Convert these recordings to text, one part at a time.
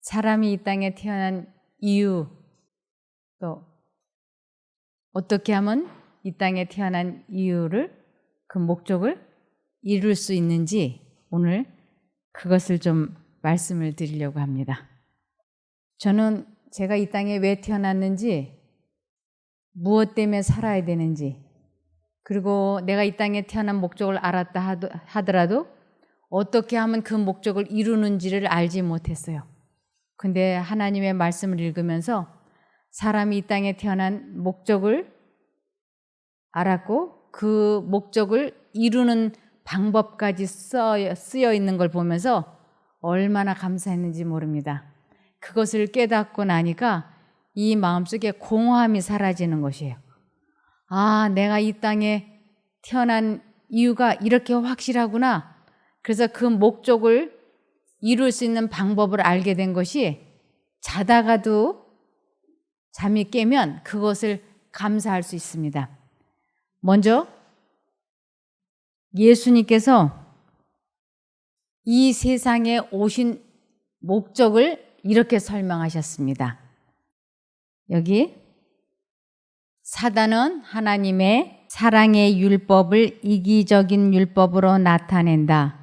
사람이 이 땅에 태어난 이유, 또 어떻게 하면 이 땅에 태어난 이유를, 그 목적을 이룰 수 있는지 오늘 그것을 좀 말씀을 드리려고 합니다. 저는 제가 이 땅에 왜 태어났는지, 무엇 때문에 살아야 되는지, 그리고 내가 이 땅에 태어난 목적을 알았다 하더라도 어떻게 하면 그 목적을 이루는지를 알지 못했어요. 근데 하나님의 말씀을 읽으면서 사람이 이 땅에 태어난 목적을 알았고 그 목적을 이루는 방법까지 쓰여 있는 걸 보면서 얼마나 감사했는지 모릅니다. 그것을 깨닫고 나니까 이 마음속에 공허함이 사라지는 것이에요. 아, 내가 이 땅에 태어난 이유가 이렇게 확실하구나. 그래서 그 목적을 이룰 수 있는 방법을 알게 된 것이, 자다가도 잠이 깨면 그것을 감사할 수 있습니다. 먼저 예수님께서 이 세상에 오신 목적을 이렇게 설명하셨습니다. 여기 사단은 하나님의 사랑의 율법을 이기적인 율법으로 나타낸다.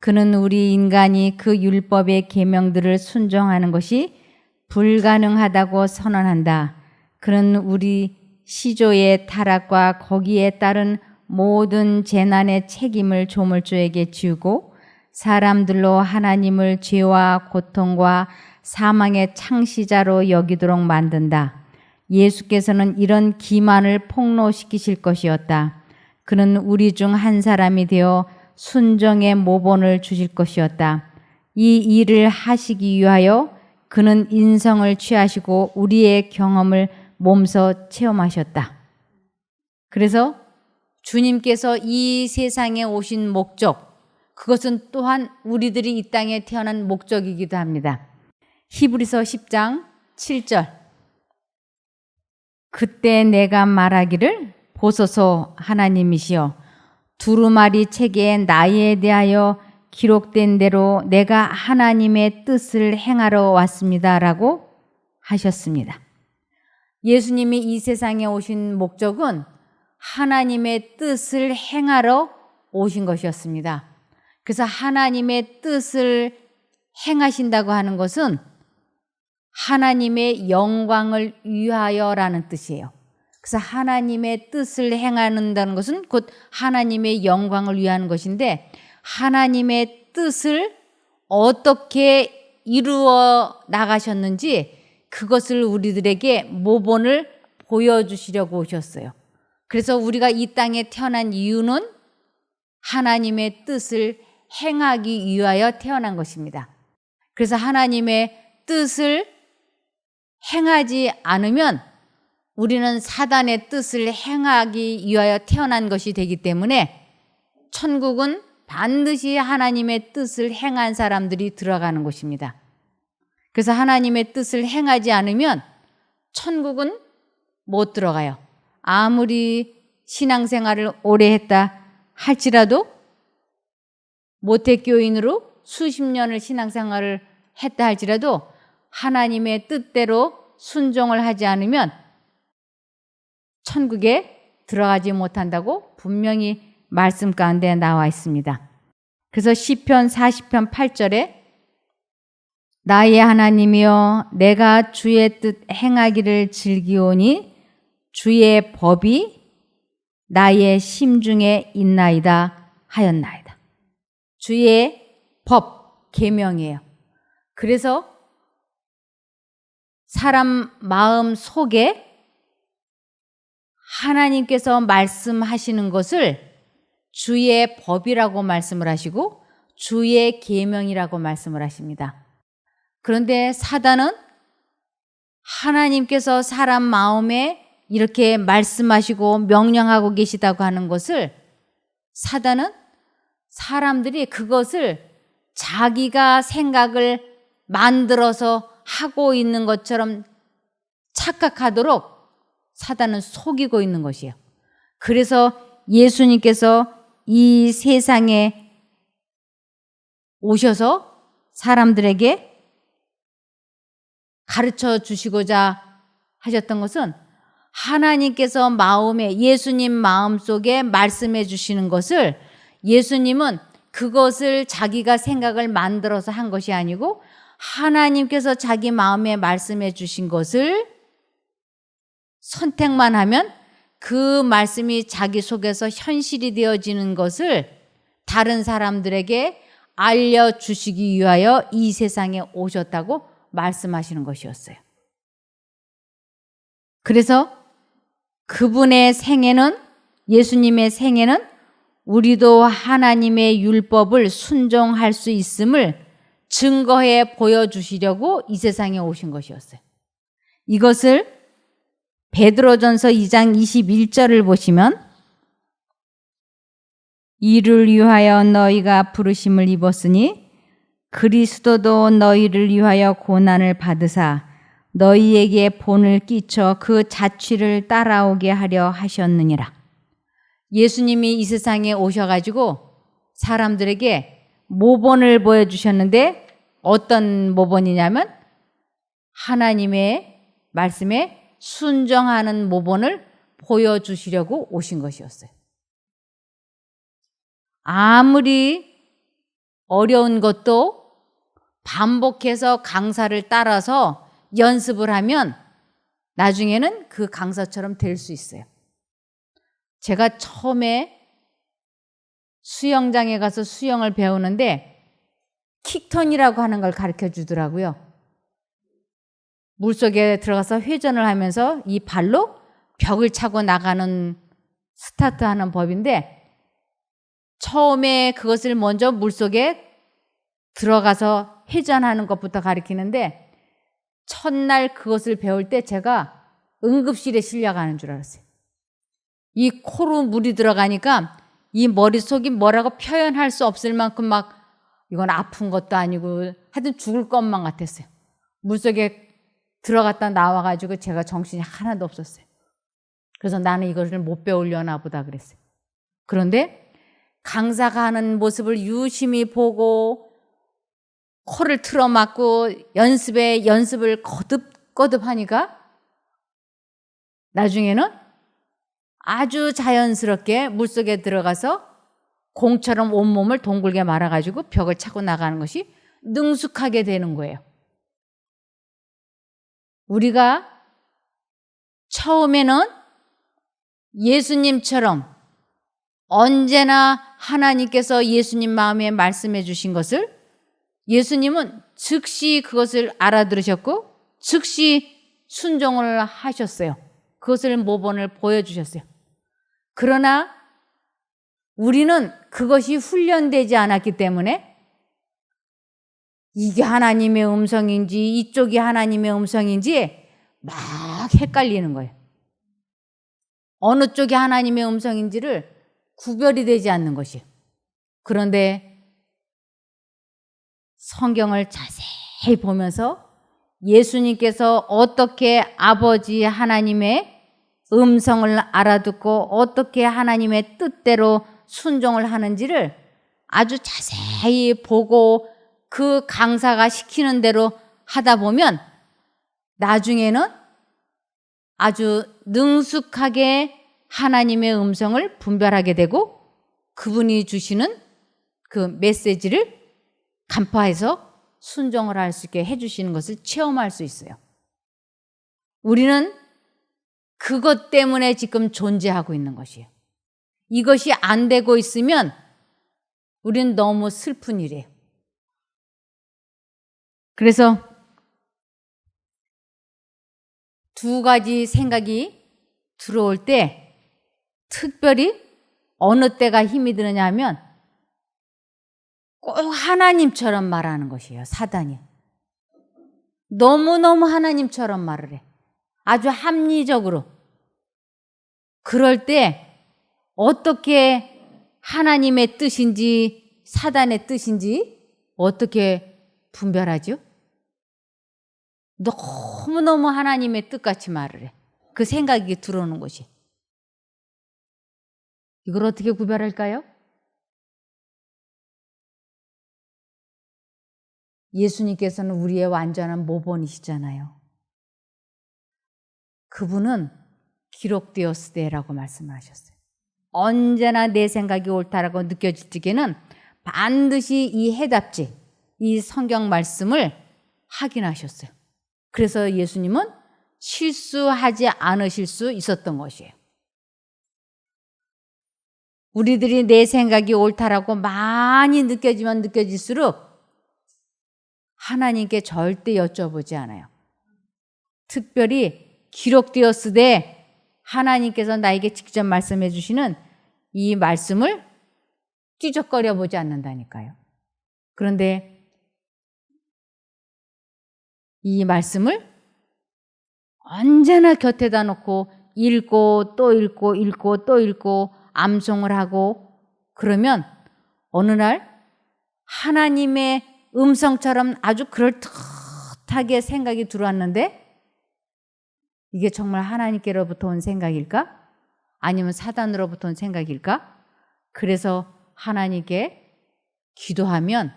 그는 우리 인간이 그 율법의 계명들을 순종하는 것이 불가능하다고 선언한다. 그는 우리 시조의 타락과 거기에 따른 모든 재난의 책임을 조물주에게 지우고 사람들로 하나님을 죄와 고통과 사망의 창시자로 여기도록 만든다. 예수께서는 이런 기만을 폭로시키실 것이었다. 그는 우리 중 한 사람이 되어 순종의 모본을 주실 것이었다. 이 일을 하시기 위하여 그는 인성을 취하시고 우리의 경험을 몸소 체험하셨다. 그래서 주님께서 이 세상에 오신 목적, 그것은 또한 우리들이 이 땅에 태어난 목적이기도 합니다. 히브리서 10장 7절. 그때 내가 말하기를 보소서 하나님이시여, 두루마리 책에 나에 대하여 기록된 대로 내가 하나님의 뜻을 행하러 왔습니다 라고 하셨습니다. 예수님이 이 세상에 오신 목적은 하나님의 뜻을 행하러 오신 것이었습니다. 그래서 하나님의 뜻을 행하신다고 하는 것은 하나님의 영광을 위하여라는 뜻이에요. 그래서 하나님의 뜻을 행한다는 것은 곧 하나님의 영광을 위하는 것인데, 하나님의 뜻을 어떻게 이루어 나가셨는지 그것을 우리들에게 모본을 보여주시려고 오셨어요. 그래서 우리가 이 땅에 태어난 이유는 하나님의 뜻을 행하기 위하여 태어난 것입니다. 그래서 하나님의 뜻을 행하지 않으면 우리는 사단의 뜻을 행하기 위하여 태어난 것이 되기 때문에 천국은 반드시 하나님의 뜻을 행한 사람들이 들어가는 곳입니다. 그래서 하나님의 뜻을 행하지 않으면 천국은 못 들어가요. 아무리 신앙생활을 오래 했다 할지라도, 모태교인으로 수십 년을 신앙생활을 했다 할지라도 하나님의 뜻대로 순종을 하지 않으면 천국에 들어가지 못한다고 분명히 말씀 가운데 나와 있습니다. 그래서 시편 40편 8절에 나의 하나님이여, 내가 주의 뜻 행하기를 즐기오니 주의 법이 나의 심중에 있나이다 하였나이다. 주의 법, 계명이에요. 그래서 사람 마음 속에 하나님께서 말씀하시는 것을 주의 법이라고 말씀을 하시고 주의 계명이라고 말씀을 하십니다. 그런데 사단은 하나님께서 사람 마음에 이렇게 말씀하시고 명령하고 계시다고 하는 것을, 사단은 사람들이 그것을 자기가 생각을 만들어서 하고 있는 것처럼 착각하도록 사단은 속이고 있는 것이에요. 그래서 예수님께서 이 세상에 오셔서 사람들에게 가르쳐 주시고자 하셨던 것은 하나님께서 마음에, 예수님 마음속에 말씀해 주시는 것을, 예수님은 그것을 자기가 생각을 만들어서 한 것이 아니고 하나님께서 자기 마음에 말씀해 주신 것을 선택만 하면 그 말씀이 자기 속에서 현실이 되어지는 것을 다른 사람들에게 알려주시기 위하여 이 세상에 오셨다고 말씀하시는 것이었어요. 그래서 그분의 생애는, 예수님의 생애는 우리도 하나님의 율법을 순종할 수 있음을 증거해 보여주시려고 이 세상에 오신 것이었어요. 이것을 베드로전서 2장 21절을 보시면, 이를 위하여 너희가 부르심을 입었으니 그리스도도 너희를 위하여 고난을 받으사 너희에게 본을 끼쳐 그 자취를 따라오게 하려 하셨느니라. 예수님이 이 세상에 오셔가지고 사람들에게 모본을 보여주셨는데 어떤 모본이냐면 하나님의 말씀에 순종하는 모본을 보여주시려고 오신 것이었어요. 아무리 어려운 것도 반복해서 강사를 따라서 연습을 하면 나중에는 그 강사처럼 될 수 있어요. 제가 처음에 수영장에 가서 수영을 배우는데 킥턴이라고 하는 걸 가르쳐 주더라고요. 물속에 들어가서 회전을 하면서 이 발로 벽을 차고 나가는 스타트하는 법인데, 처음에 그것을 먼저 물속에 들어가서 회전하는 것부터 가르치는데, 첫날 그것을 배울 때 제가 응급실에 실려가는 줄 알았어요. 이 코로 물이 들어가니까 이 머릿속이 뭐라고 표현할 수 없을 만큼 막 이건 아픈 것도 아니고 하여튼 죽을 것만 같았어요. 물속에 들어갔다 나와가지고 제가 정신이 하나도 없었어요. 그래서 나는 이것을 못 배우려나 보다 그랬어요. 그런데 강사가 하는 모습을 유심히 보고 코를 틀어막고 연습을 거듭거듭 하니까 나중에는 아주 자연스럽게 물속에 들어가서 공처럼 온몸을 동글게 말아가지고 벽을 차고 나가는 것이 능숙하게 되는 거예요. 우리가 처음에는 예수님처럼 언제나 하나님께서 예수님 마음에 말씀해 주신 것을 예수님은 즉시 그것을 알아들으셨고 즉시 순종을 하셨어요. 그것을 모본을 보여주셨어요. 그러나 우리는 그것이 훈련되지 않았기 때문에 이게 하나님의 음성인지 이쪽이 하나님의 음성인지 막 헷갈리는 거예요. 어느 쪽이 하나님의 음성인지를 구별이 되지 않는 것이에요. 그런데 성경을 자세히 보면서 예수님께서 어떻게 아버지 하나님의 음성을 알아듣고 어떻게 하나님의 뜻대로 순종을 하는지를 아주 자세히 보고 그 강사가 시키는 대로 하다 보면 나중에는 아주 능숙하게 하나님의 음성을 분별하게 되고 그분이 주시는 그 메시지를 간파해서 순종을 할 수 있게 해주시는 것을 체험할 수 있어요. 우리는 그것 때문에 지금 존재하고 있는 것이에요. 이것이 안 되고 있으면 우리는 너무 슬픈 일이에요. 그래서 두 가지 생각이 들어올 때 특별히 어느 때가 힘이 드느냐 하면 꼭 하나님처럼 말하는 것이에요. 사단이 너무너무 하나님처럼 말을 해. 아주 합리적으로. 그럴 때 어떻게 하나님의 뜻인지 사단의 뜻인지 어떻게 분별하죠? 너무너무 하나님의 뜻같이 말을 해. 그 생각이 들어오는 것이. 이걸 어떻게 구별할까요? 예수님께서는 우리의 완전한 모본이시잖아요. 그분은 기록되었으되라고 말씀을 하셨어요. 언제나 내 생각이 옳다라고 느껴질 적에는 반드시 이 해답지, 이 성경 말씀을 확인하셨어요. 그래서 예수님은 실수하지 않으실 수 있었던 것이에요. 우리들이 내 생각이 옳다라고 많이 느껴지면 느껴질수록 하나님께 절대 여쭤보지 않아요. 특별히 기록되었으되 하나님께서 나에게 직접 말씀해 주시는 이 말씀을 찌적거려 보지 않는다니까요. 그런데 이 말씀을 언제나 곁에다 놓고 읽고 또 읽고 읽고 또 읽고 암송을 하고 그러면 어느 날 하나님의 음성처럼 아주 그럴듯하게 생각이 들어왔는데 이게 정말 하나님께로부터 온 생각일까? 아니면 사단으로부터 온 생각일까? 그래서 하나님께 기도하면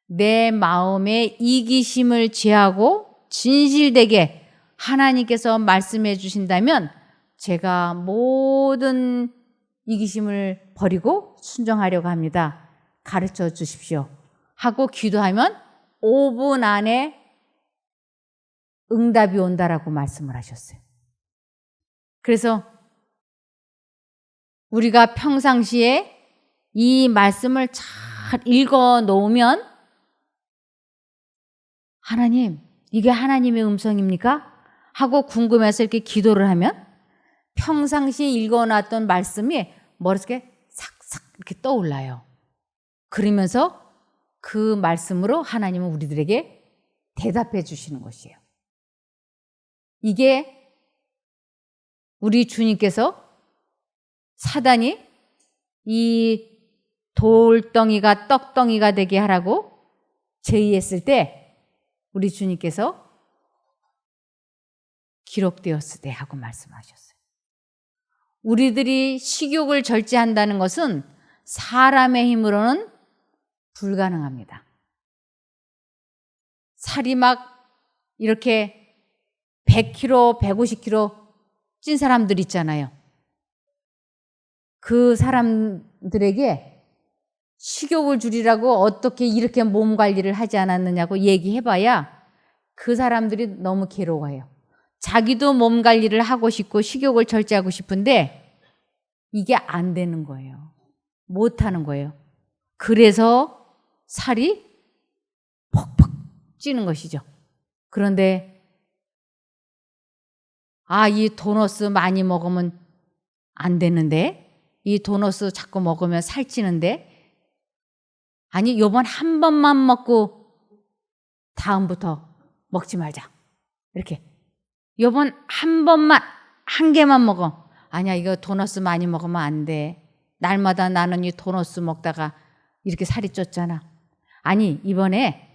내 마음의 이기심을 제하고 진실되게 하나님께서 말씀해 주신다면 제가 모든 이기심을 버리고 순종하려고 합니다. 가르쳐 주십시오. 하고 기도하면 5분 안에 응답이 온다라고 말씀을 하셨어요. 그래서 우리가 평상시에 이 말씀을 잘 읽어 놓으면 하나님, 이게 하나님의 음성입니까? 하고 궁금해서 이렇게 기도를 하면 평상시에 읽어놨던 말씀이 머릿속에 싹싹 이렇게 떠올라요. 그러면서 그 말씀으로 하나님은 우리들에게 대답해 주시는 것이에요. 이게 우리 주님께서 사단이 이 돌덩이가 떡덩이가 되게 하라고 제의했을 때 우리 주님께서 기록되었으되 하고 말씀하셨어요. 우리들이 식욕을 절제한다는 것은 사람의 힘으로는 불가능합니다. 살이 막 이렇게 100kg, 150kg 찐 사람들 있잖아요. 그 사람들에게 식욕을 줄이라고 어떻게 이렇게 몸 관리를 하지 않았느냐고 얘기해봐야 그 사람들이 너무 괴로워해요. 자기도 몸 관리를 하고 싶고 식욕을 절제하고 싶은데 이게 안 되는 거예요. 못하는 거예요. 그래서 살이 퍽퍽 찌는 것이죠. 그런데 이 도너스 많이 먹으면 안 되는데 이 도너스 자꾸 먹으면 살찌는데 아니 요번 한 번만 먹고 다음부터 먹지 말자 이렇게 요번 한 번만 한 개만 먹어 아니야 이거 도너스 많이 먹으면 안 돼 날마다 나는 이 도너스 먹다가 이렇게 살이 쪘잖아 아니 이번에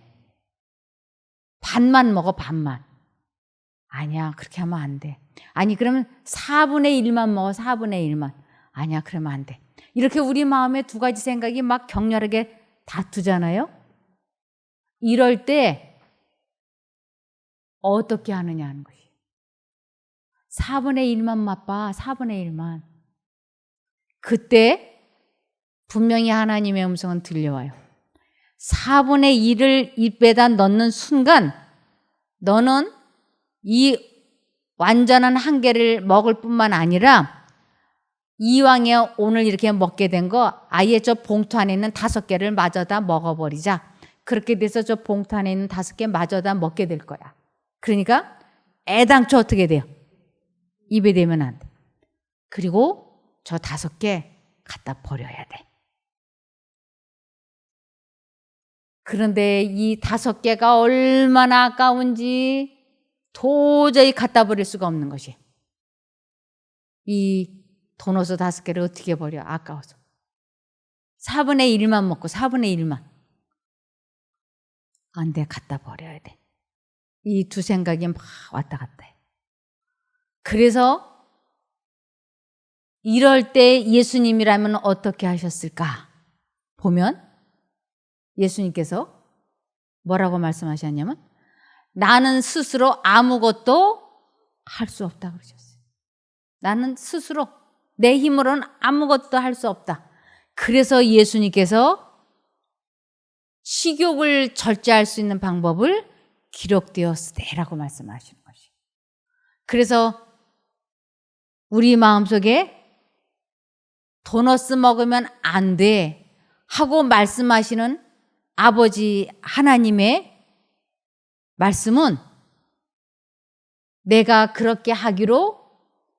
반만 먹어 반만 아니야 그렇게 하면 안 돼 아니 그러면 4분의 1만 먹어 4분의 1만 아니야 그러면 안 돼 이렇게 우리 마음에 두 가지 생각이 막 격렬하게 다투잖아요 이럴 때 어떻게 하느냐 하는 것이에요 4분의 1만 맛봐 4분의 1만 그때 분명히 하나님의 음성은 들려와요 4분의 1을 입에다 넣는 순간 너는 이 완전한 한 개를 먹을 뿐만 아니라 이왕에 오늘 이렇게 먹게 된 거 아예 저 봉투 안에 있는 5개를 마저 다 먹어버리자. 그렇게 돼서 저 봉투 안에 있는 5개 마저 다 먹게 될 거야. 그러니까 애당초 어떻게 돼요? 입에 대면 안 돼. 그리고 저 5개 갖다 버려야 돼. 그런데 이 5개가 얼마나 아까운지 도저히 갖다 버릴 수가 없는 것이. 이 도너스 5개를 어떻게 버려? 아까워서. 4분의 1만 먹고 4분의 1만. 안 돼, 갖다 버려야 돼. 이 두 생각이 막 왔다 갔다 해. 그래서 이럴 때 예수님이라면 어떻게 하셨을까? 보면 예수님께서 뭐라고 말씀하셨냐면 나는 스스로 아무것도 할 수 없다 그러셨어요. 나는 스스로 내 힘으로는 아무것도 할 수 없다. 그래서 예수님께서 식욕을 절제할 수 있는 방법을 기록되었으되라고 말씀하시는 것이에요. 그래서 우리 마음속에 도넛 먹으면 안 돼 하고 말씀하시는 아버지 하나님의 말씀은 내가 그렇게 하기로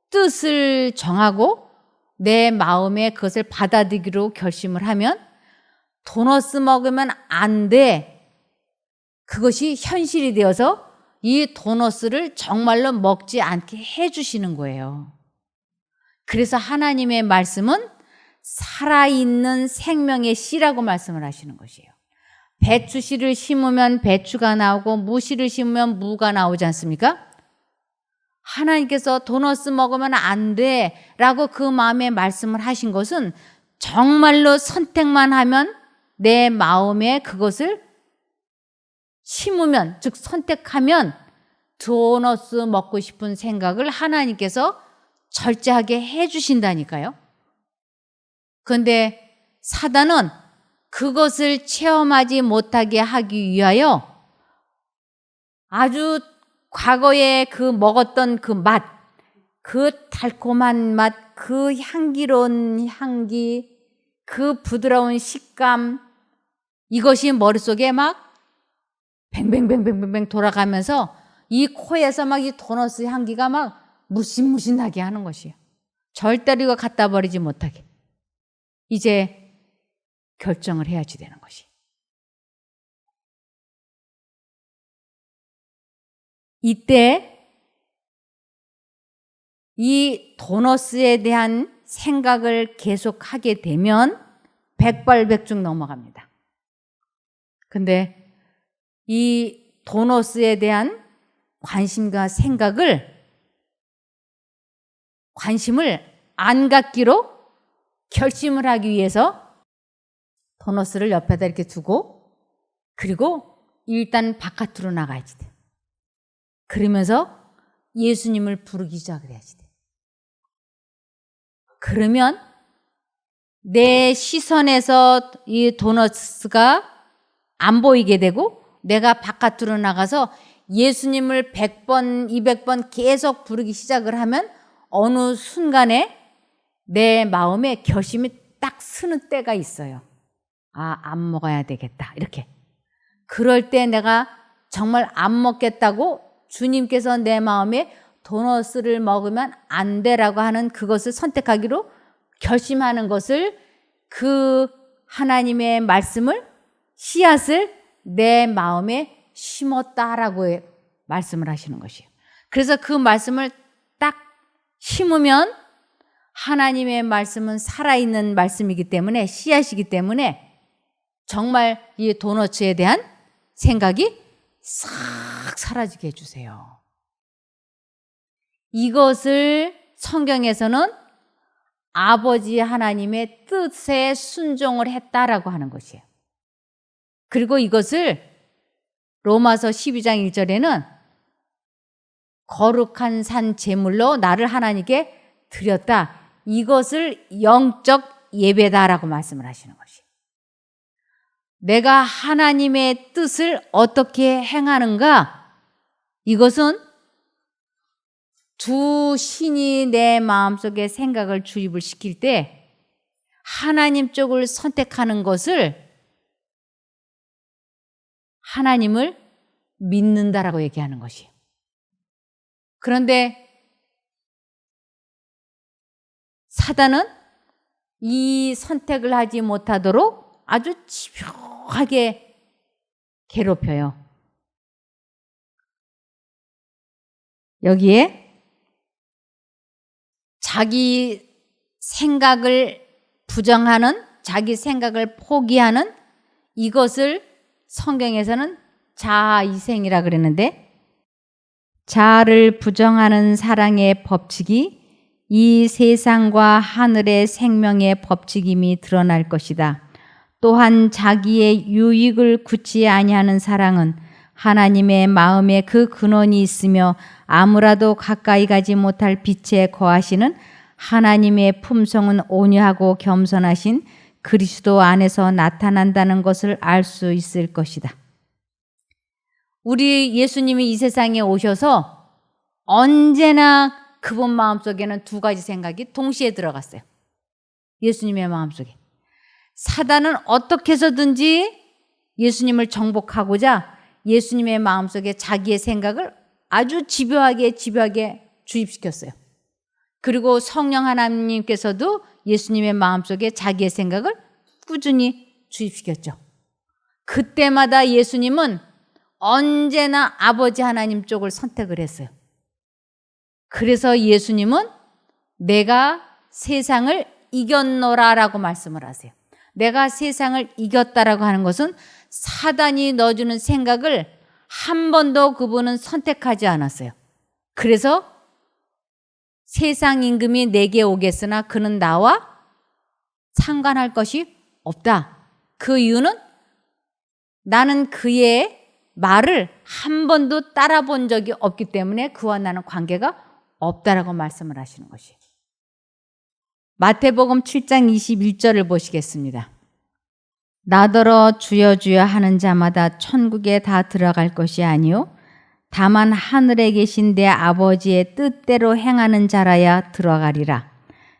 뜻을 정하고 내 마음에 그것을 받아들이기로 결심을 하면 도넛 먹으면 안 돼. 그것이 현실이 되어서 이 도넛을 정말로 먹지 않게 해주시는 거예요. 그래서 하나님의 말씀은 살아있는 생명의 씨라고 말씀을 하시는 것이에요. 배추씨를 심으면 배추가 나오고 무씨를 심으면 무가 나오지 않습니까? 하나님께서 도넛 먹으면 안 돼 라고 그 마음에 말씀을 하신 것은 정말로 선택만 하면 내 마음에 그것을 심으면, 즉 선택하면 도넛 먹고 싶은 생각을 하나님께서 절제하게 해주신다니까요. 그런데 사단은 그것을 체험하지 못하게 하기 위하여 아주 과거에 그 먹었던 그 맛, 그 달콤한 맛, 그 향기로운 향기, 그 부드러운 식감, 이것이 머릿속에 막 뱅뱅뱅뱅뱅 돌아가면서 이 코에서 막 이 도넛 향기가 막 무신무신하게 하는 것이에요. 절대로 이거 갖다 버리지 못하게. 이제 결정을 해야지 되는 것이. 이때 이 도넛에 대한 생각을 계속하게 되면 백발백중 넘어갑니다. 근데 이 도넛에 대한 관심과 관심을 안 갖기로 결심을 하기 위해서 도넛을 옆에다 이렇게 두고 그리고 일단 바깥으로 나가야지 돼. 그러면서 예수님을 부르기 시작을 해야지 돼. 그러면 내 시선에서 이 도넛가 안 보이게 되고 내가 바깥으로 나가서 예수님을 100번, 200번 계속 부르기 시작을 하면 어느 순간에 내 마음에 결심이 딱 서는 때가 있어요. 아, 안 먹어야 되겠다. 이렇게. 그럴 때 내가 정말 안 먹겠다고 주님께서 내 마음에 도넛을 먹으면 안 되라고 하는 그것을 선택하기로 결심하는 것을 그 하나님의 말씀을 씨앗을 내 마음에 심었다라고 말씀을 하시는 것이에요. 그래서 그 말씀을 딱 심으면 하나님의 말씀은 살아있는 말씀이기 때문에 씨앗이기 때문에 정말 이 도넛에 대한 생각이 싹 사라지게 해주세요. 이것을 성경에서는 아버지 하나님의 뜻에 순종을 했다라고 하는 것이에요. 그리고 이것을 로마서 12장 1절에는 거룩한 산 제물로 나를 하나님께 드렸다. 이것을 영적 예배다라고 말씀을 하시는 것이에요. 내가 하나님의 뜻을 어떻게 행하는가? 이것은 두 신이 내 마음속에 생각을 주입을 시킬 때 하나님 쪽을 선택하는 것을 하나님을 믿는다라고 얘기하는 것이에요. 그런데 사단은 이 선택을 하지 못하도록 아주 집요하게 괴롭혀요. 여기에 자기 생각을 부정하는, 자기 생각을 포기하는 이것을 성경에서는 자아이생이라 그랬는데, 자아를 부정하는 사랑의 법칙이 이 세상과 하늘의 생명의 법칙임이 드러날 것이다. 또한 자기의 유익을 굳이 아니하는 사랑은 하나님의 마음에 그 근원이 있으며 아무라도 가까이 가지 못할 빛에 거하시는 하나님의 품성은 온유하고 겸손하신 그리스도 안에서 나타난다는 것을 알 수 있을 것이다. 우리 예수님이 이 세상에 오셔서 언제나 그분 마음속에는 두 가지 생각이 동시에 들어갔어요. 예수님의 마음속에. 사단은 어떻게 해서든지 예수님을 정복하고자 예수님의 마음속에 자기의 생각을 아주 집요하게 주입시켰어요. 그리고 성령 하나님께서도 예수님의 마음속에 자기의 생각을 꾸준히 주입시켰죠. 그때마다 예수님은 언제나 아버지 하나님 쪽을 선택을 했어요. 그래서 예수님은 내가 세상을 이겼노라라고 말씀을 하세요. 내가 세상을 이겼다라고 하는 것은 사단이 넣어주는 생각을 한 번도 그분은 선택하지 않았어요. 그래서 세상 임금이 내게 오겠으나 그는 나와 상관할 것이 없다. 그 이유는 나는 그의 말을 한 번도 따라 본 적이 없기 때문에 그와 나는 관계가 없다라고 말씀을 하시는 것이에요. 마태복음 7장 21절을 보시겠습니다. 나더러 주여 주여 하는 자마다 천국에 다 들어갈 것이 아니요 다만 하늘에 계신 내 아버지의 뜻대로 행하는 자라야 들어가리라.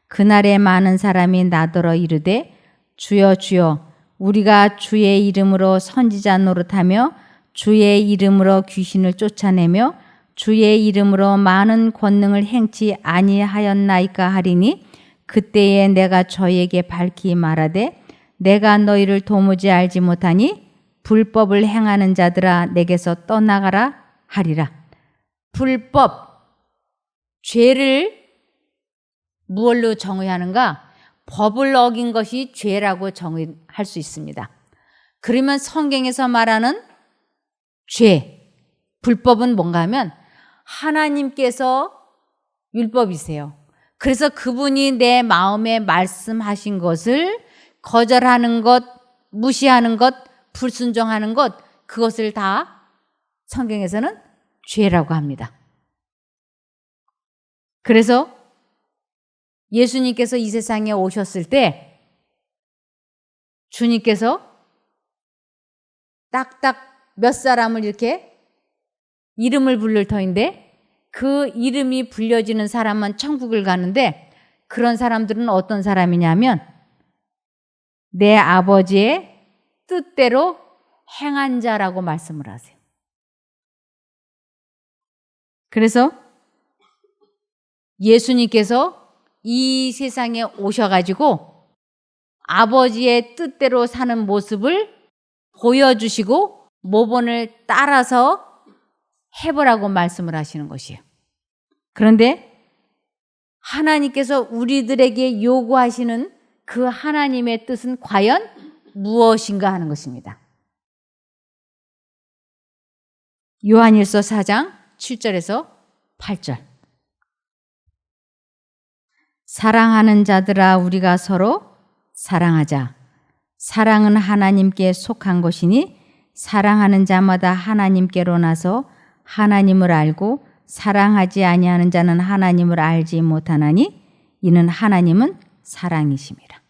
그날에 많은 사람이 나더러 이르되 주여 주여 우리가 주의 이름으로 선지자 노릇하며 주의 이름으로 귀신을 쫓아내며 주의 이름으로 많은 권능을 행치 아니하였나이까 하리니 그때에 내가 저에게 밝히 말하되 내가 너희를 도무지 알지 못하니 불법을 행하는 자들아 내게서 떠나가라 하리라. 불법, 죄를 무엇로 정의하는가? 법을 어긴 것이 죄라고 정의할 수 있습니다. 그러면 성경에서 말하는 죄, 불법은 뭔가 하면 하나님께서 율법이세요. 그래서 그분이 내 마음에 말씀하신 것을 거절하는 것, 무시하는 것, 불순종하는 것, 그것을 다 성경에서는 죄라고 합니다. 그래서 예수님께서 이 세상에 오셨을 때 주님께서 딱딱 몇 사람을 이렇게 이름을 부를 터인데 그 이름이 불려지는 사람만 천국을 가는데 그런 사람들은 어떤 사람이냐면 내 아버지의 뜻대로 행한 자라고 말씀을 하세요. 그래서 예수님께서 이 세상에 오셔가지고 아버지의 뜻대로 사는 모습을 보여주시고 모본을 따라서 해보라고 말씀을 하시는 것이에요. 그런데 하나님께서 우리들에게 요구하시는 그 하나님의 뜻은 과연 무엇인가 하는 것입니다. 요한일서 4장 7절에서 8절. 사랑하는 자들아 우리가 서로 사랑하자. 사랑은 하나님께 속한 것이니 사랑하는 자마다 하나님께로 나서 하나님을 알고 사랑하지 아니하는 자는 하나님을 알지 못하나니 이는 하나님은 사랑이심이라.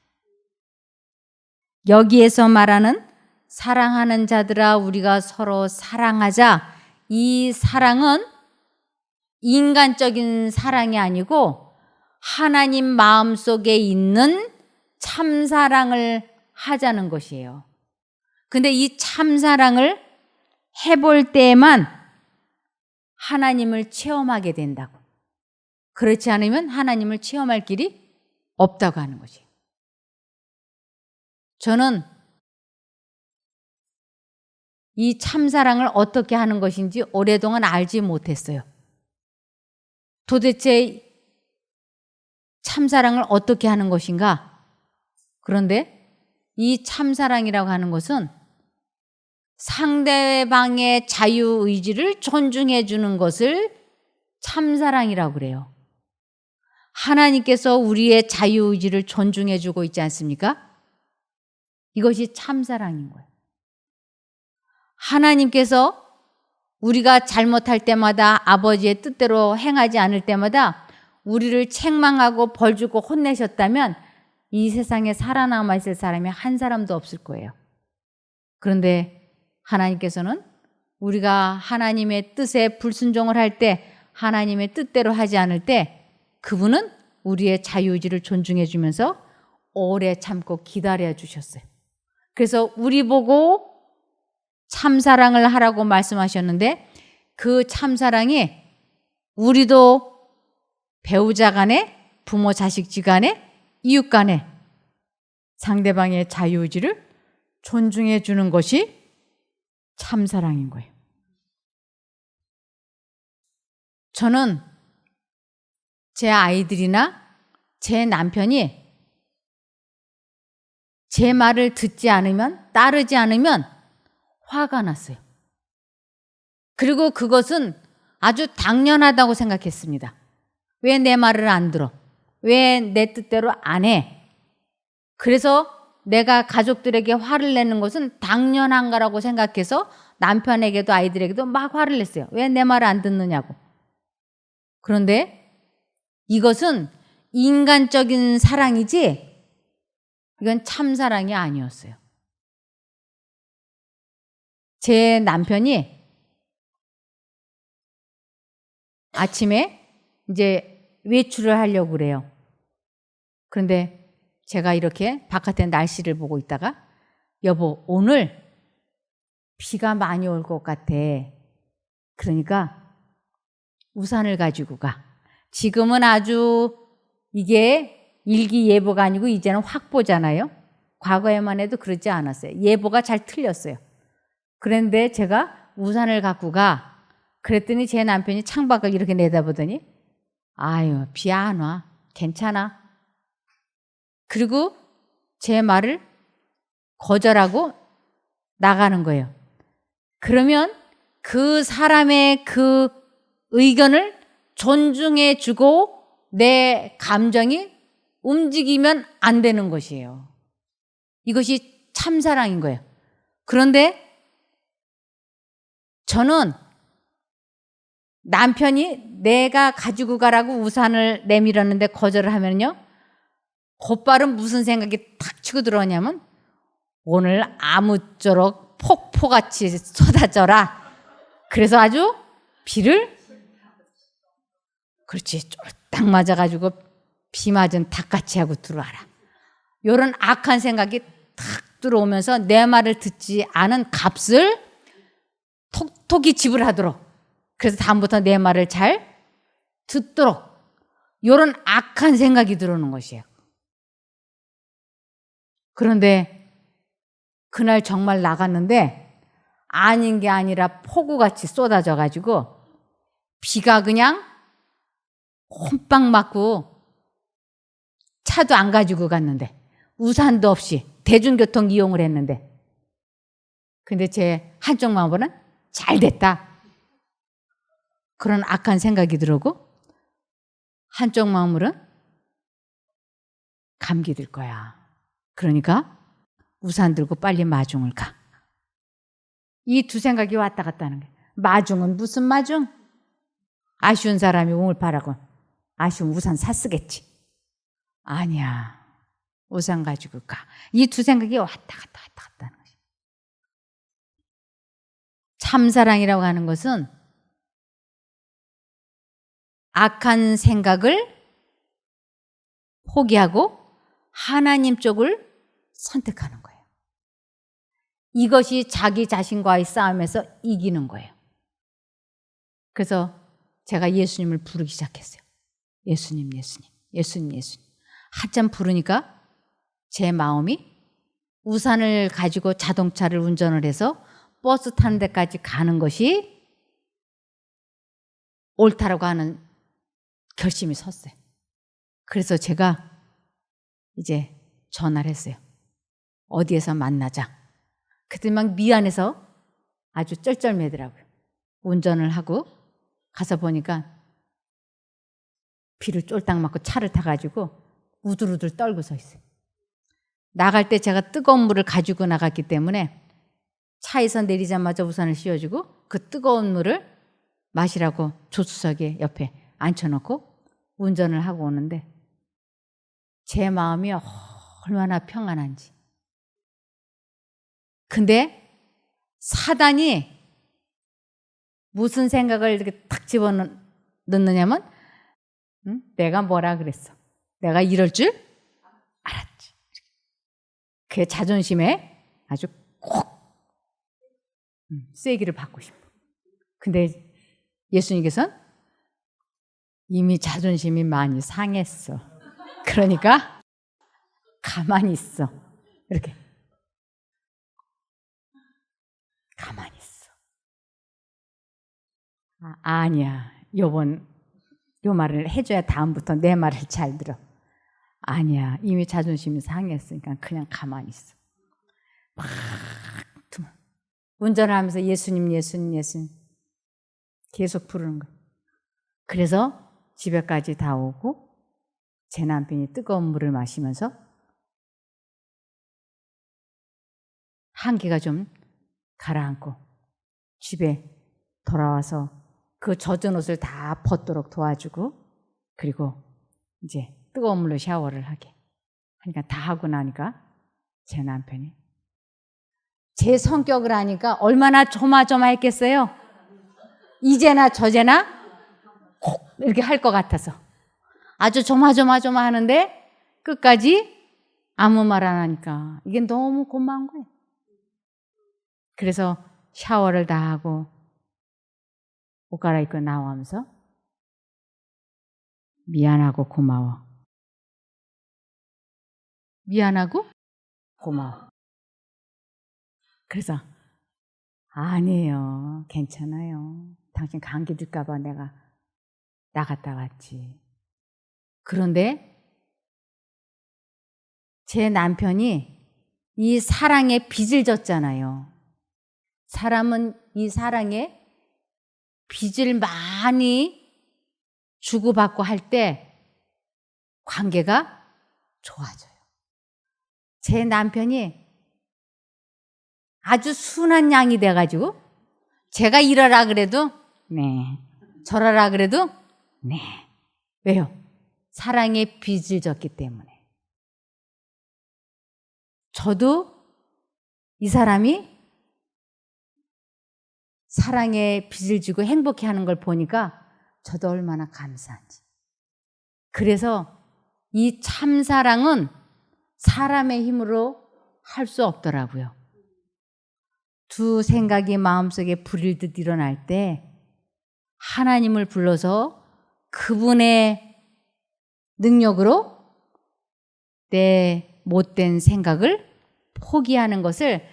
여기에서 말하는 사랑하는 자들아 우리가 서로 사랑하자. 이 사랑은 인간적인 사랑이 아니고 하나님 마음속에 있는 참사랑을 하자는 것이에요. 근데 이 참사랑을 해볼 때에만 하나님을 체험하게 된다고. 그렇지 않으면 하나님을 체험할 길이 없다고 하는 것이에요. 저는 이 참사랑을 어떻게 하는 것인지 오랫동안 알지 못했어요. 도대체 참사랑을 어떻게 하는 것인가? 그런데 이 참사랑이라고 하는 것은 상대방의 자유의지를 존중해 주는 것을 참사랑이라고 그래요. 하나님께서 우리의 자유의지를 존중해 주고 있지 않습니까? 이것이 참사랑인 거예요. 하나님께서 우리가 잘못할 때마다 아버지의 뜻대로 행하지 않을 때마다 우리를 책망하고 벌주고 혼내셨다면 이 세상에 살아남아 있을 사람이 한 사람도 없을 거예요. 그런데 하나님께서는 우리가 하나님의 뜻에 불순종을 할 때, 하나님의 뜻대로 하지 않을 때 그분은 우리의 자유의지를 존중해 주면서 오래 참고 기다려 주셨어요. 그래서 우리 보고 참사랑을 하라고 말씀하셨는데 그 참사랑이 우리도 배우자 간에, 부모 자식 간에, 이웃 간에 상대방의 자유의지를 존중해 주는 것이 참사랑인 거예요. 저는 제 아이들이나 제 남편이 제 말을 듣지 않으면, 따르지 않으면 화가 났어요. 그리고 그것은 아주 당연하다고 생각했습니다. 왜 내 말을 안 들어? 왜 내 뜻대로 안 해? 그래서 내가 가족들에게 화를 내는 것은 당연한 거라고 생각해서 남편에게도 아이들에게도 막 화를 냈어요. 왜 내 말을 안 듣느냐고. 그런데 이것은 인간적인 사랑이지 이건 참사랑이 아니었어요. 제 남편이 아침에 이제 외출을 하려고 그래요. 그런데 제가 이렇게 바깥에 날씨를 보고 있다가 여보, 오늘 비가 많이 올 것 같아. 그러니까 우산을 가지고 가. 지금은 아주 이게 일기예보가 아니고 이제는 확보잖아요. 과거에만 해도 그러지 않았어요. 예보가 잘 틀렸어요. 그런데 제가 우산을 갖고 가. 그랬더니 제 남편이 창밖을 이렇게 내다보더니 아유, 비 안 와. 괜찮아. 그리고 제 말을 거절하고 나가는 거예요. 그러면 그 사람의 그 의견을 존중해 주고 내 감정이 움직이면 안 되는 것이에요. 이것이 참사랑인 거예요. 그런데 저는 남편이 내가 가지고 가라고 우산을 내밀었는데 거절을 하면요, 곧바로 무슨 생각이 탁 치고 들어오냐면 오늘 아무쪼록 폭포같이 쏟아져라. 그래서 아주 비를 그렇지 쫄딱 맞아가지고 비 맞은 닭같이 하고 들어와라. 이런 악한 생각이 탁 들어오면서 내 말을 듣지 않은 값을 톡톡히 지불하도록, 그래서 다음부터 내 말을 잘 듣도록 이런 악한 생각이 들어오는 것이에요. 그런데 그날 정말 나갔는데 아닌 게 아니라 폭우같이 쏟아져가지고 비가 그냥 홈빵 맞고 차도 안 가지고 갔는데 우산도 없이 대중교통 이용을 했는데, 근데 제 한쪽 마음으로는 잘 됐다. 그런 악한 생각이 들어오고 한쪽 마음으로는 감기 들 거야. 그러니까 우산 들고 빨리 마중을 가. 이 두 생각이 왔다 갔다 하는 거예요. 마중은 무슨 마중? 아쉬운 사람이 우물파라고 아쉬운 우산 샀쓰겠지. 아니야. 우산 가지고 가. 이 두 생각이 왔다 갔다 하는 거죠. 참사랑이라고 하는 것은 악한 생각을 포기하고 하나님 쪽을 선택하는 거예요. 이것이 자기 자신과의 싸움에서 이기는 거예요. 그래서 제가 예수님을 부르기 시작했어요. 예수님, 예수님, 예수님, 예수님. 한참 부르니까 제 마음이 우산을 가지고 자동차를 운전을 해서 버스 타는 데까지 가는 것이 옳다라고 하는 결심이 섰어요. 그래서 제가 이제 전화를 했어요. 어디에서 만나자. 그때 막 미안해서 아주 쩔쩔매더라고요. 운전을 하고 가서 보니까 비를 쫄딱 맞고 차를 타가지고 우들우들 떨고 서 있어요. 나갈 때 제가 뜨거운 물을 가지고 나갔기 때문에 차에서 내리자마자 우산을 씌워주고 그 뜨거운 물을 마시라고 조수석에 옆에 앉혀놓고 운전을 하고 오는데 제 마음이 얼마나 평안한지. 근데 사단이 무슨 생각을 이렇게 탁 집어넣느냐면 내가 뭐라 그랬어. 내가 이럴 줄 알았지. 그의 자존심에 아주 콕 쐐기를 받고 싶어. 근데 예수님께서는 이미 자존심이 많이 상했어. 그러니까 가만히 있어. 이렇게 가만히 있어. 아니야. 요 말을 해줘야 다음부터 내 말을 잘 들어. 아니야. 이미 자존심이 상했으니까 그냥 가만히 있어. 막 운전을 하면서 예수님, 예수님, 예수님 계속 부르는 거야. 그래서 집에까지 다 오고 제 남편이 뜨거운 물을 마시면서 한기가 좀 가라앉고 집에 돌아와서 그 젖은 옷을 다 벗도록 도와주고 그리고 이제 뜨거운 물로 샤워를 하게 하니까 다 하고 나니까 제 남편이 제 성격을 아니까 얼마나 조마조마했겠어요. 이제나 저제나 콕 이렇게 할 것 같아서 아주 조마조마조마 하는데 끝까지 아무 말 안 하니까 이게 너무 고마운 거예요. 그래서 샤워를 다 하고 옷 갈아입고 나오면서 미안하고 고마워. 미안하고 고마워. 그래서 아니에요. 괜찮아요. 당신 감기 들까 봐 내가 나갔다 왔지. 그런데 제 남편이 이 사랑에 빚을 졌잖아요. 사람은 이 사랑에 빚을 많이 주고받고 할 때 관계가 좋아져요. 제 남편이 아주 순한 양이 돼가지고 제가 이러라 그래도 네, 저러라 그래도 네. 왜요? 사랑에 빚을 졌기 때문에. 저도 이 사람이 사랑에 빚을 지고 행복해하는 걸 보니까 저도 얼마나 감사한지. 그래서 이 참사랑은 사람의 힘으로 할 수 없더라고요. 두 생각이 마음속에 불일 듯 일어날 때 하나님을 불러서 그분의 능력으로 내 못된 생각을 포기하는 것을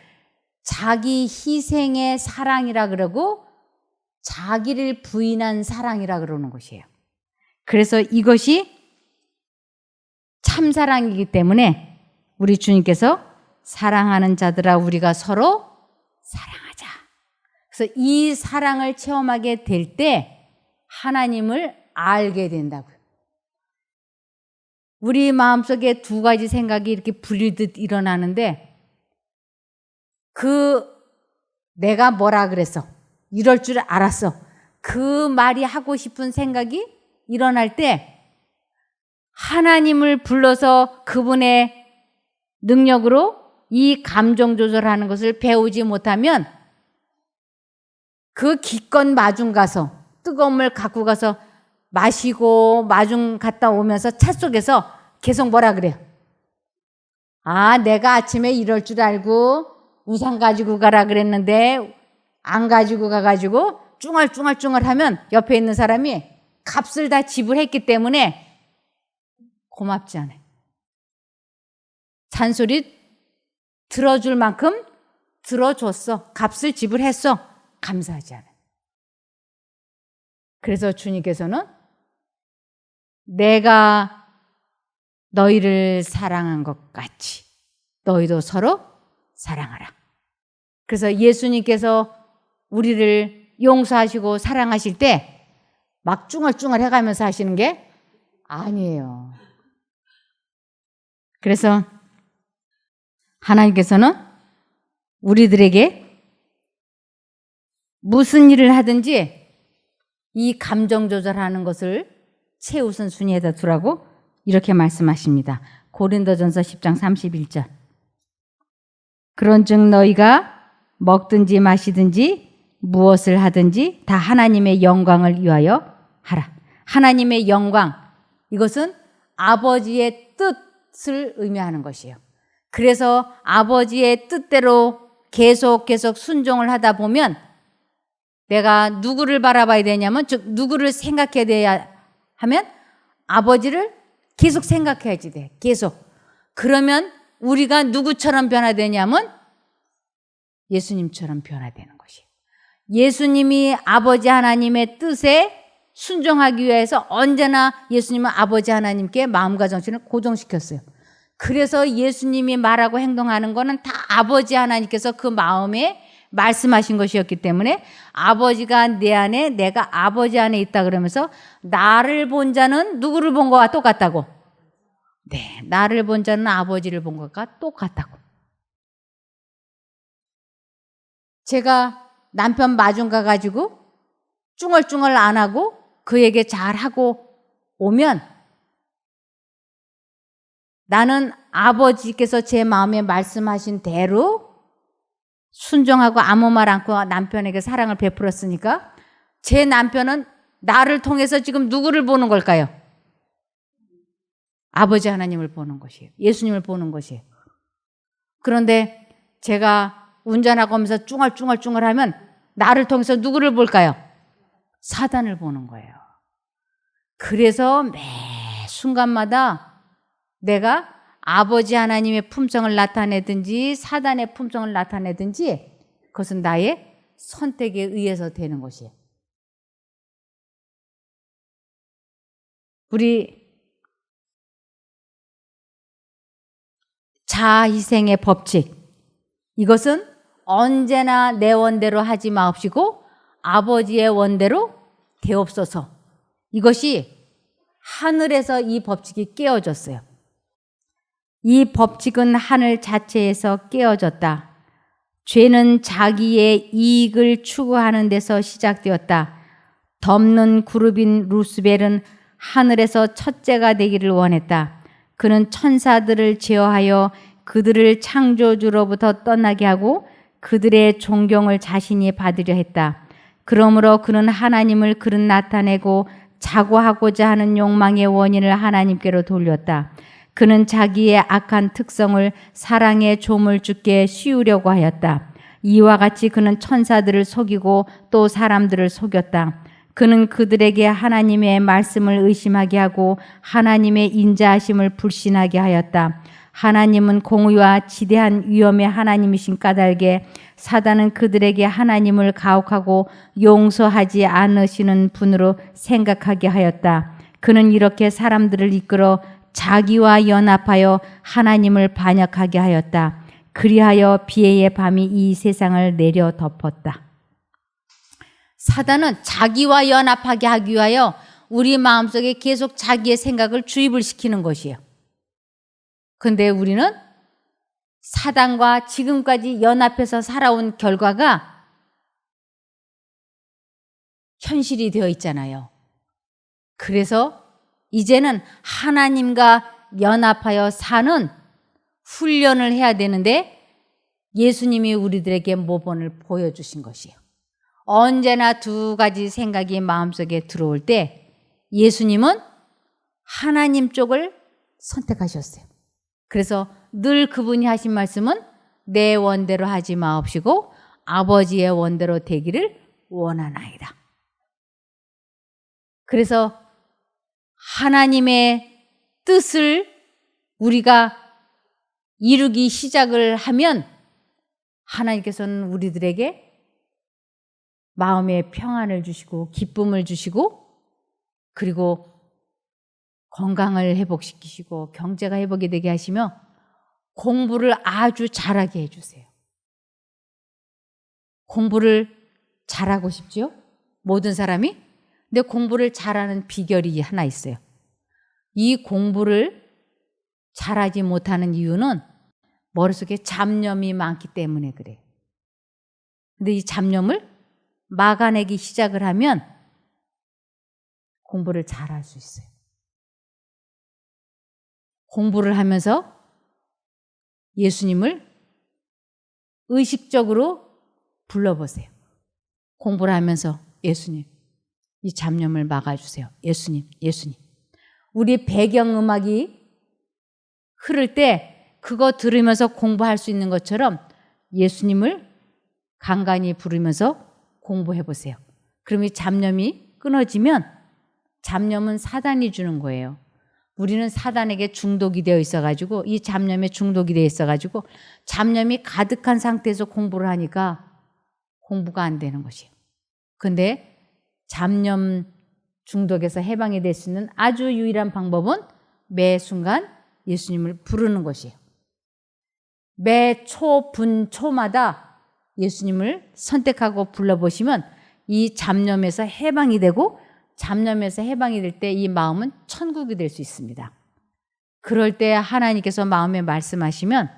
자기 희생의 사랑이라 그러고 자기를 부인한 사랑이라 그러는 것이에요. 그래서 이것이 참사랑이기 때문에 우리 주님께서 사랑하는 자들아 우리가 서로 사랑하자. 그래서 이 사랑을 체험하게 될 때 하나님을 알게 된다고요. 우리 마음속에 두 가지 생각이 이렇게 불리듯 일어나는데 내가 뭐라 그랬어. 이럴 줄 알았어. 그 말이 하고 싶은 생각이 일어날 때 하나님을 불러서 그분의 능력으로 이 감정 조절하는 것을 배우지 못하면 그 기껏 마중 가서 뜨거운 물 갖고 가서 마시고 마중 갔다 오면서 차 속에서 계속 뭐라 그래요? 아, 내가 아침에 이럴 줄 알고 우산 가지고 가라 그랬는데 안 가지고 가가지고 쭝얼쭝얼쭝얼 하면 옆에 있는 사람이 값을 다 지불했기 때문에 고맙지 않아요. 잔소리 들어줄 만큼 들어줬어. 값을 지불했어. 감사하지 않아요. 그래서 주님께서는 내가 너희를 사랑한 것 같이 너희도 서로 사랑하라. 그래서 예수님께서 우리를 용서하시고 사랑하실 때 막 쭝얼쭝얼 해가면서 하시는 게 아니에요. 그래서 하나님께서는 우리들에게 무슨 일을 하든지 이 감정 조절하는 것을 최우선순위에다 두라고 이렇게 말씀하십니다. 고린도전서 10장 31절. 그런즉 너희가 먹든지 마시든지 무엇을 하든지 다 하나님의 영광을 위하여 하라. 하나님의 영광, 이것은 아버지의 뜻을 의미하는 것이에요. 그래서 아버지의 뜻대로 계속 순종을 하다 보면 내가 누구를 바라봐야 되냐면, 즉 누구를 생각해야 돼야 하면 아버지를 계속 생각해야지 돼. 계속. 그러면 우리가 누구처럼 변화되냐면 예수님처럼 변화되는 것이에요. 예수님이 아버지 하나님의 뜻에 순종하기 위해서 언제나 예수님은 아버지 하나님께 마음과 정신을 고정시켰어요. 그래서 예수님이 말하고 행동하는 거는 다 아버지 하나님께서 그 마음에 말씀하신 것이었기 때문에 아버지가 내 안에, 내가 아버지 안에 있다 그러면서 나를 본 자는 누구를 본 것과 똑같다고. 네, 나를 본 자는 아버지를 본 것과 똑같다고. 제가 남편 마중 가가지고 쭝얼쭝얼 안 하고 그에게 잘하고 오면 나는 아버지께서 제 마음에 말씀하신 대로 순종하고 아무 말 않고 남편에게 사랑을 베풀었으니까 제 남편은 나를 통해서 지금 누구를 보는 걸까요? 아버지 하나님을 보는 것이에요. 예수님을 보는 것이에요. 그런데 제가 운전하고 오면서 쭝얼쭝얼 하면 나를 통해서 누구를 볼까요? 사단을 보는 거예요. 그래서 매 순간마다 내가 아버지 하나님의 품성을 나타내든지 사단의 품성을 나타내든지 그것은 나의 선택에 의해서 되는 것이에요. 우리 자아희생의 법칙, 이것은 언제나 내 원대로 하지 마옵시고 아버지의 원대로 되옵소서. 이것이 하늘에서 이 법칙이 깨어졌어요. 이 법칙은 하늘 자체에서 깨어졌다. 죄는 자기의 이익을 추구하는 데서 시작되었다. 덮는 그룹인 루스벨은 하늘에서 첫째가 되기를 원했다. 그는 천사들을 제어하여 그들을 창조주로부터 떠나게 하고 그들의 존경을 자신이 받으려 했다. 그러므로 그는 하나님을 그릇 나타내고 자고하고자 하는 욕망의 원인을 하나님께로 돌렸다. 그는 자기의 악한 특성을 사랑의 조물주께 씌우려고 하였다. 이와 같이 그는 천사들을 속이고 또 사람들을 속였다. 그는 그들에게 하나님의 말씀을 의심하게 하고 하나님의 인자하심을 불신하게 하였다. 하나님은 공의와 지대한 위엄의 하나님이신 까닭에 사단은 그들에게 하나님을 가혹하고 용서하지 않으시는 분으로 생각하게 하였다. 그는 이렇게 사람들을 이끌어 자기와 연합하여 하나님을 반역하게 하였다. 그리하여 비애의 밤이 이 세상을 내려 덮었다. 사단은 자기와 연합하게 하기 위하여 우리 마음속에 계속 자기의 생각을 주입을 시키는 것이에요. 그런데 우리는 사단과 지금까지 연합해서 살아온 결과가 현실이 되어 있잖아요. 그래서 이제는 하나님과 연합하여 사는 훈련을 해야 되는데 예수님이 우리들에게 모본을 보여주신 것이에요. 언제나 두 가지 생각이 마음속에 들어올 때 예수님은 하나님 쪽을 선택하셨어요. 그래서 늘 그분이 하신 말씀은 내 원대로 하지 마옵시고 아버지의 원대로 되기를 원하나이다. 그래서 하나님의 뜻을 우리가 이루기 시작을 하면 하나님께서는 우리들에게 마음의 평안을 주시고 기쁨을 주시고 그리고 건강을 회복시키시고 경제가 회복이 되게 하시며 공부를 아주 잘하게 해주세요. 공부를 잘하고 싶죠? 모든 사람이? 근데 공부를 잘하는 비결이 하나 있어요. 이 공부를 잘하지 못하는 이유는 머릿속에 잡념이 많기 때문에 그래요. 근데 이 잡념을 막아내기 시작을 하면 공부를 잘할 수 있어요. 공부를 하면서 예수님을 의식적으로 불러보세요. 공부를 하면서 예수님, 이 잡념을 막아주세요. 예수님, 예수님. 우리 배경음악이 흐를 때 그거 들으면서 공부할 수 있는 것처럼 예수님을 간간히 부르면서 공부해 보세요. 그럼 이 잡념이 끊어지면 잡념은 사단이 주는 거예요. 우리는 사단에게 중독이 되어 있어가지고 이 잡념에 중독이 되어 있어가지고 잡념이 가득한 상태에서 공부를 하니까 공부가 안 되는 것이에요. 근데 잡념 중독에서 해방이 될 수 있는 아주 유일한 방법은 매 순간 예수님을 부르는 것이에요. 매 초, 분, 초마다 예수님을 선택하고 불러보시면 이 잡념에서 해방이 되고 잡념에서 해방이 될 때 이 마음은 천국이 될 수 있습니다. 그럴 때 하나님께서 마음에 말씀하시면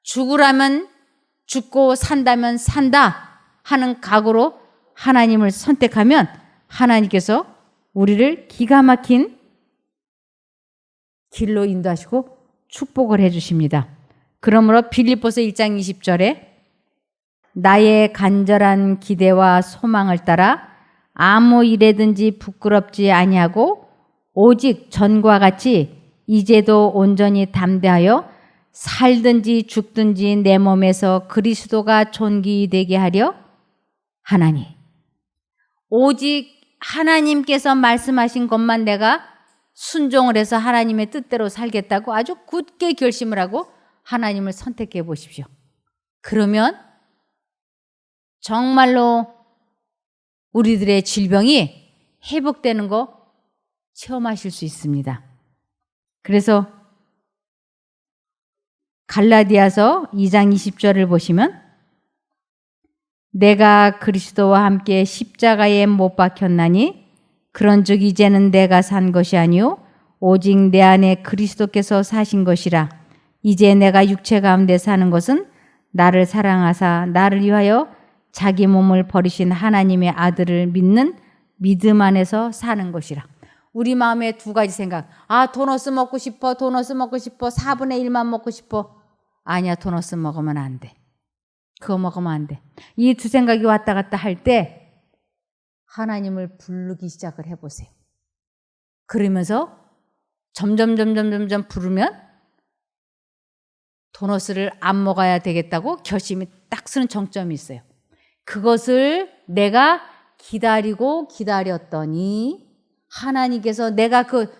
죽으라면 죽고 산다면 산다 하는 각오로 하나님을 선택하면 하나님께서 우리를 기가 막힌 길로 인도하시고 축복을 해주십니다. 그러므로 빌립보서 1장 20절에 나의 간절한 기대와 소망을 따라 아무 일에든지 부끄럽지 아니하고 오직 전과 같이 이제도 온전히 담대하여 살든지 죽든지 내 몸에서 그리스도가 존귀되게 하려 하나니. 오직 하나님께서 말씀하신 것만 내가 순종을 해서 하나님의 뜻대로 살겠다고 아주 굳게 결심을 하고 하나님을 선택해 보십시오. 그러면 정말로 우리들의 질병이 회복되는 거 체험하실 수 있습니다. 그래서 갈라디아서 2장 20절을 보시면 내가 그리스도와 함께 십자가에 못 박혔나니 그런즉 이제는 내가 산 것이 아니요 오직 내 안에 그리스도께서 사신 것이라. 이제 내가 육체 가운데 사는 것은 나를 사랑하사 나를 위하여 자기 몸을 버리신 하나님의 아들을 믿는 믿음 안에서 사는 것이라. 우리 마음에 두 가지 생각. 아, 도너스 먹고 싶어. 도너스 먹고 싶어. 4분의 1만 먹고 싶어. 아니야, 도너스 먹으면 안 돼. 그거 먹으면 안 돼. 이 두 생각이 왔다 갔다 할 때 하나님을 부르기 시작을 해보세요. 그러면서 점점 부르면 도너스를 안 먹어야 되겠다고 결심이 딱 서는 정점이 있어요. 그것을 내가 기다렸더니 하나님께서 내가 그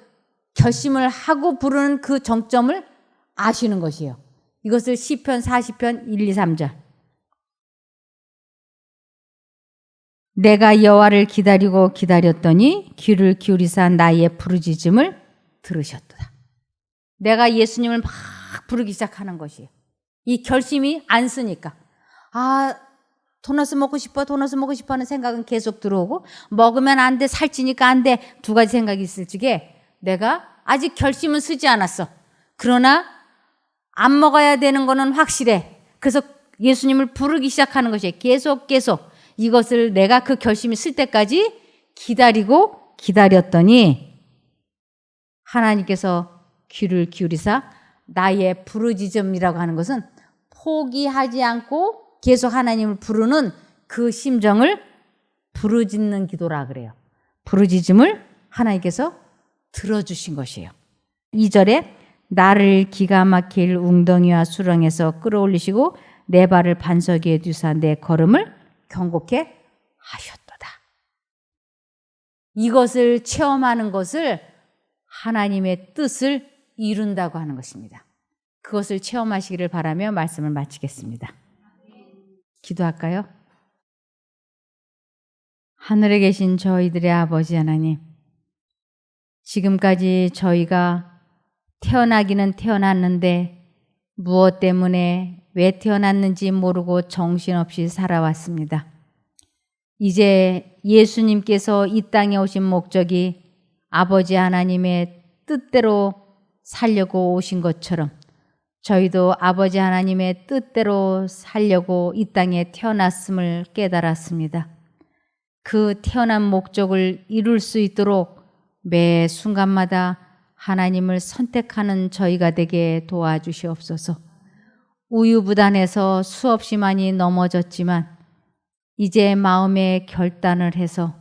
결심을 하고 부르는 그 정점을 아시는 것이에요. 이것을 시편 40편 1, 2, 3절. 내가 여호와를 기다렸더니 귀를 기울이사 나의 부르짖음을 들으셨도다. 내가 예수님을 막 부르기 시작하는 것이에요. 이 결심이 안 쓰니까. 아, 도너스 먹고 싶어, 도너스 먹고 싶어 하는 생각은 계속 들어오고 먹으면 안 돼, 살찌니까 안 돼. 두 가지 생각이 있을 적에 내가 아직 결심은 쓰지 않았어. 그러나 안 먹어야 되는 거는 확실해. 그래서 예수님을 부르기 시작하는 것이에요. 계속 이것을 내가 그 결심이 쓸 때까지 기다렸더니 하나님께서 귀를 기울이사 나의 부르짖음이라고 하는 것은 포기하지 않고 계속 하나님을 부르는 그 심정을 부르짖는 기도라 그래요. 부르짖음을 하나님께서 들어주신 것이에요. 2절에 나를 기가 막힐 웅덩이와 수렁에서 끌어올리시고 내 발을 반석 위에 두사 내 걸음을 경고케 하셨도다. 이것을 체험하는 것을 하나님의 뜻을 이룬다고 하는 것입니다. 그것을 체험하시기를 바라며 말씀을 마치겠습니다. 기도할까요? 하늘에 계신 저희들의 아버지 하나님, 지금까지 저희가 태어나기는 태어났는데 무엇 때문에 왜 태어났는지 모르고 정신없이 살아왔습니다. 이제 예수님께서 이 땅에 오신 목적이 아버지 하나님의 뜻대로 살려고 오신 것처럼 저희도 아버지 하나님의 뜻대로 살려고 이 땅에 태어났음을 깨달았습니다. 그 태어난 목적을 이룰 수 있도록 매 순간마다 하나님을 선택하는 저희가 되게 도와주시옵소서. 우유부단해서 수없이 많이 넘어졌지만 이제 마음에 결단을 해서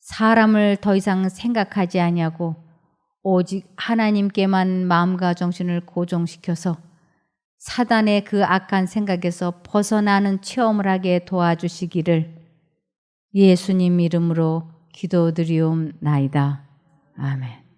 사람을 더 이상 생각하지 아니하고 오직 하나님께만 마음과 정신을 고정시켜서 사단의 그 악한 생각에서 벗어나는 체험을 하게 도와주시기를 예수님 이름으로 기도드리옵나이다. 아멘.